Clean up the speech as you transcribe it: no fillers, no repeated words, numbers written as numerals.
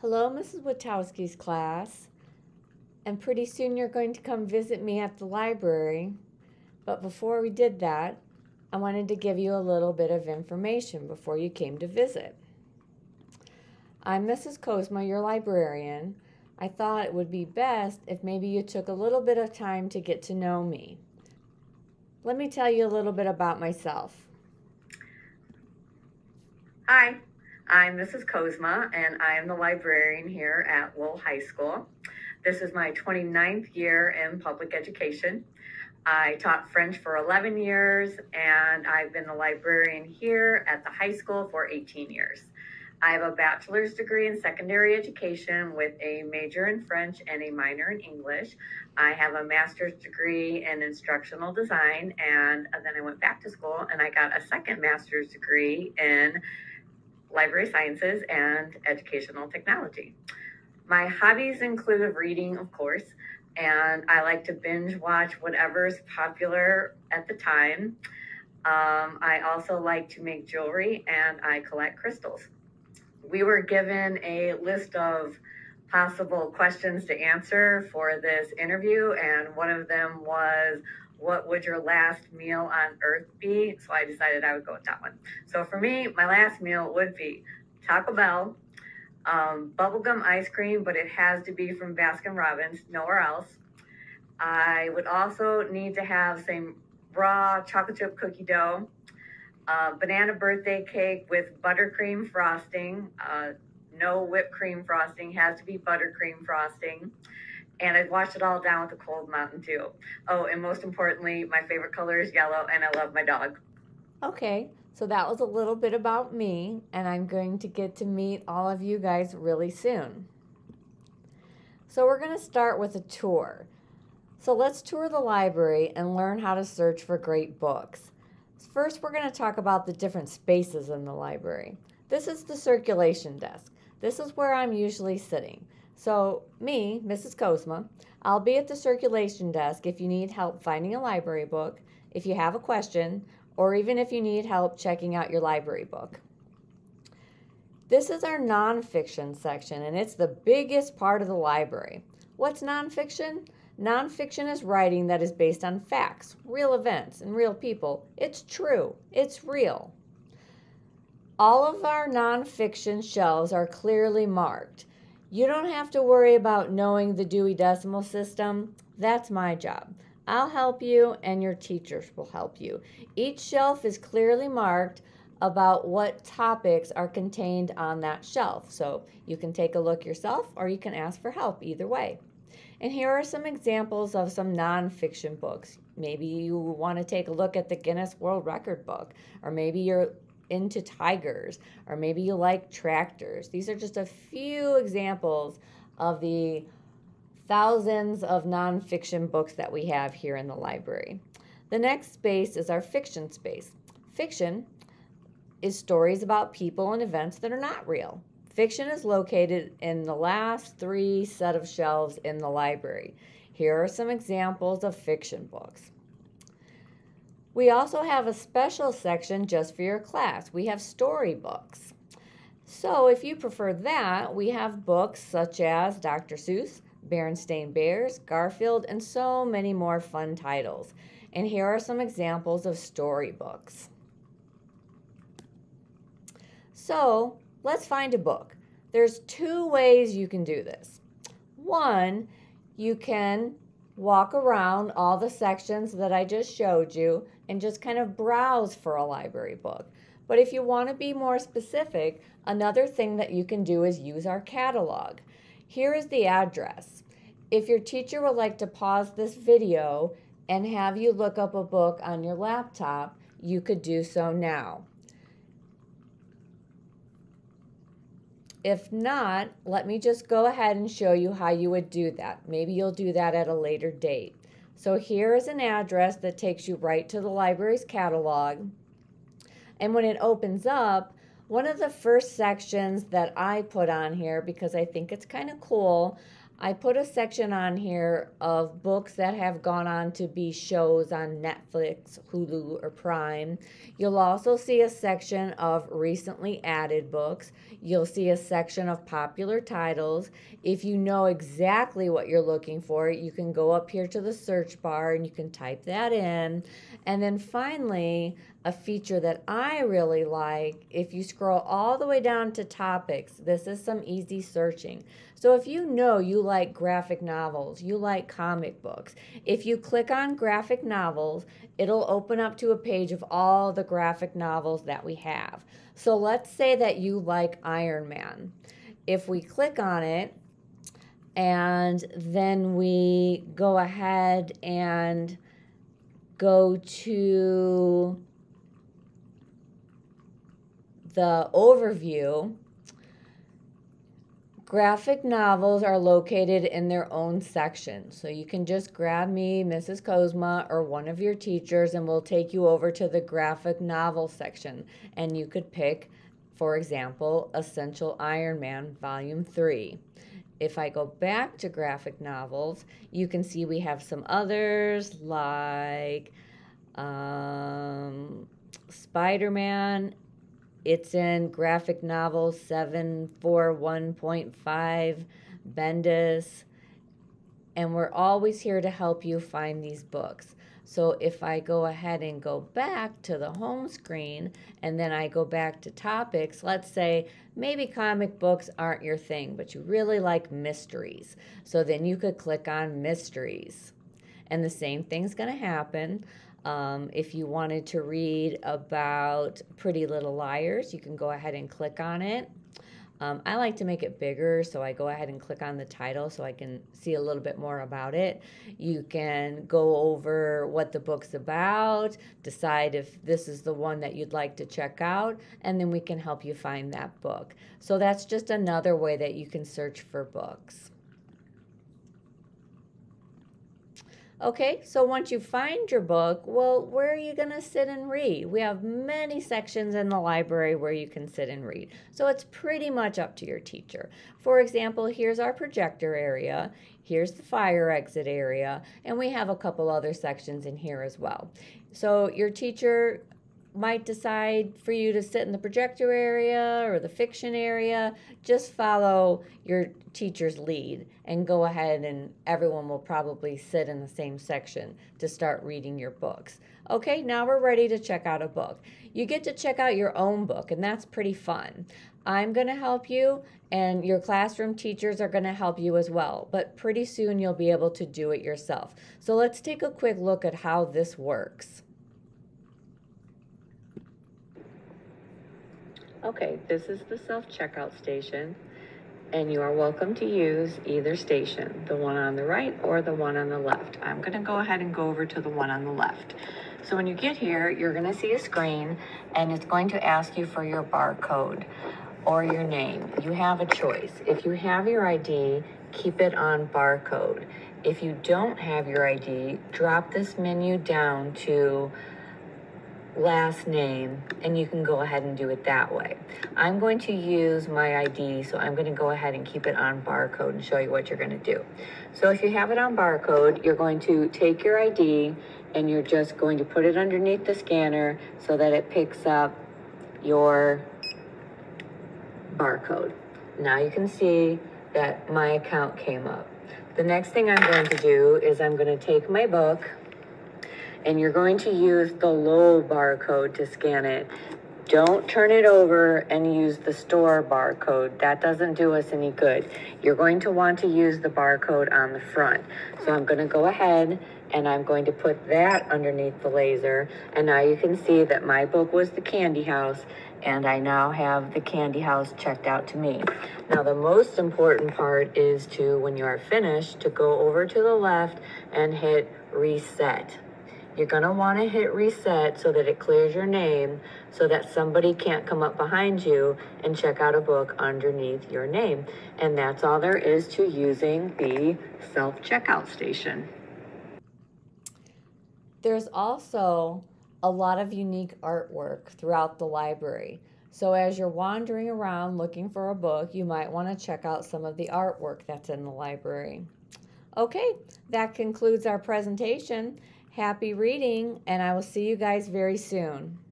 Hello, Mrs. Witkowski's class. And pretty soon you're going to come visit me at the library. But before we did that, I wanted to give you a little bit of information before you came to visit. I'm Mrs. Kozma, your librarian. I thought it would be best if maybe you took a little bit of time to get to know me. Let me tell you a little bit about myself. Hi, I'm Mrs. Kozma, and I am the librarian here at Lowell High School. This is my 29th year in public education. I taught French for 11 years, and I've been the librarian here at the high school for 18 years. I have a bachelor's degree in secondary education with a major in French and a minor in English. I have a master's degree in instructional design, and then I went back to school and I got a second master's degree in library sciences and educational technology. My hobbies include reading, of course, and I like to binge watch whatever's popular at the time. I also like to make jewelry and I collect crystals. We were given a list of possible questions to answer for this interview, and one of them was, what would your last meal on earth be? So I decided I would go with that one. So for me, my last meal would be Taco Bell, bubblegum ice cream, but it has to be from Baskin Robbins, nowhere else. I would also need to have some raw chocolate chip cookie dough, banana birthday cake with buttercream frosting, no whipped cream frosting, has to be buttercream frosting. And I'd wash it all down with a cold Mountain Dew. Oh, and most importantly, my favorite color is yellow, and I love my dog. Okay, so that was a little bit about me, and I'm going to get to meet all of you guys really soon. So we're going to start with a tour. So let's tour the library and learn how to search for great books. First, we're going to talk about the different spaces in the library. This is the circulation desk. This is where I'm usually sitting. So me, Mrs. Kozma, I'll be at the circulation desk if you need help finding a library book, if you have a question, or even if you need help checking out your library book. This is our nonfiction section, and it's the biggest part of the library. What's nonfiction? Nonfiction is writing that is based on facts, real events, and real people. It's true. It's real. All of our nonfiction shelves are clearly marked. You don't have to worry about knowing the Dewey Decimal System. That's my job. I'll help you, and your teachers will help you. Each shelf is clearly marked about what topics are contained on that shelf. So you can take a look yourself, or you can ask for help either way. And here are some examples of some nonfiction books. Maybe you want to take a look at the Guinness World Record book, or maybe you're into tigers, or maybe you like tractors. These are just a few examples of the thousands of nonfiction books that we have here in the library. The next space is our fiction space. Fiction is stories about people and events that are not real. Fiction is located in the last 3 set of shelves in the library. Here are some examples of fiction books. We also have a special section just for your class. We have storybooks. So if you prefer that, we have books such as Dr. Seuss, Berenstain Bears, Garfield, and so many more fun titles. And here are some examples of storybooks. So let's find a book. There's 2 ways you can do this. One, you can walk around all the sections that I just showed you and just kind of browse for a library book. But if you want to be more specific, another thing that you can do is use our catalog. Here is the address. If your teacher would like to pause this video and have you look up a book on your laptop, you could do so now. If not, let me just go ahead and show you how you would do that. Maybe you'll do that at a later date. So here is an address that takes you right to the library's catalog. And when it opens up, one of the first sections that I put on here, because I think it's kind of cool, I put a section on here of books that have gone on to be shows on Netflix, Hulu, or Prime. You'll also see a section of recently added books. You'll see a section of popular titles. If you know exactly what you're looking for, you can go up here to the search bar and you can type that in. And then finally, a feature that I really like, if you scroll all the way down to topics, this is some easy searching. So if you know you like graphic novels, you like comic books, if you click on graphic novels, it'll open up to a page of all the graphic novels that we have. So let's say that you like Iron Man. If we click on it and then we go ahead and go to the overview, graphic novels are located in their own section. So you can just grab me, Mrs. Kozma, or one of your teachers, and we'll take you over to the graphic novel section. And you could pick, for example, Essential Iron Man, Volume 3. If I go back to graphic novels, you can see we have some others like Spider-Man. It's in graphic novel 741.5, Bendis, and we're always here to help you find these books. So if I go ahead and go back to the home screen and then I go back to topics, let's say maybe comic books aren't your thing, but you really like mysteries. So then you could click on mysteries. And the same thing's going to happen. If you wanted to read about Pretty Little Liars, you can go ahead and click on it. I like to make it bigger, so I go ahead and click on the title so I can see a little bit more about it. You can go over what the book's about, decide if this is the one that you'd like to check out, and then we can help you find that book. So that's just another way that you can search for books. Okay, so once you find your book, well, where are you going to sit and read? We have many sections in the library where you can sit and read. So it's pretty much up to your teacher. For example, here's our projector area, here's the fire exit area, and we have a couple other sections in here as well. So your teacher might decide for you to sit in the projector area or the fiction area. Just follow your teacher's lead and go ahead, and everyone will probably sit in the same section to start reading your books. Okay, now we're ready to check out a book. You get to check out your own book, and that's pretty fun. I'm going to help you, and your classroom teachers are going to help you as well, but pretty soon you'll be able to do it yourself. So let's take a quick look at how this works. Okay, this is the self-checkout station, and you are welcome to use either station, the one on the right or the one on the left. I'm going to go ahead and go over to the one on the left. So when you get here, you're going to see a screen, and it's going to ask you for your barcode or your name. You have a choice. If you have your ID, keep it on barcode. If you don't have your ID, drop this menu down to last name, and you can go ahead and do it that way. I'm going to use my ID, so I'm going to go ahead and keep it on barcode and show you what you're going to do. So if you have it on barcode, you're going to take your ID and you're just going to put it underneath the scanner so that it picks up your barcode. Now you can see that my account came up. The next thing I'm going to do is I'm going to take my book, and you're going to use the low barcode to scan it. Don't turn it over and use the store barcode. That doesn't do us any good. You're going to want to use the barcode on the front. So I'm going to go ahead and I'm going to put that underneath the laser. And now you can see that my book was The Candy House, and I now have The Candy House checked out to me. Now the most important part is to, when you are finished, to go over to the left and hit reset. You're going to want to hit reset so that it clears your name so that somebody can't come up behind you and check out a book underneath your name. And that's all there is to using the self-checkout station. There's also a lot of unique artwork throughout the library. So as you're wandering around looking for a book, you might want to check out some of the artwork that's in the library. Okay, that concludes our presentation. Happy reading, and I will see you guys very soon.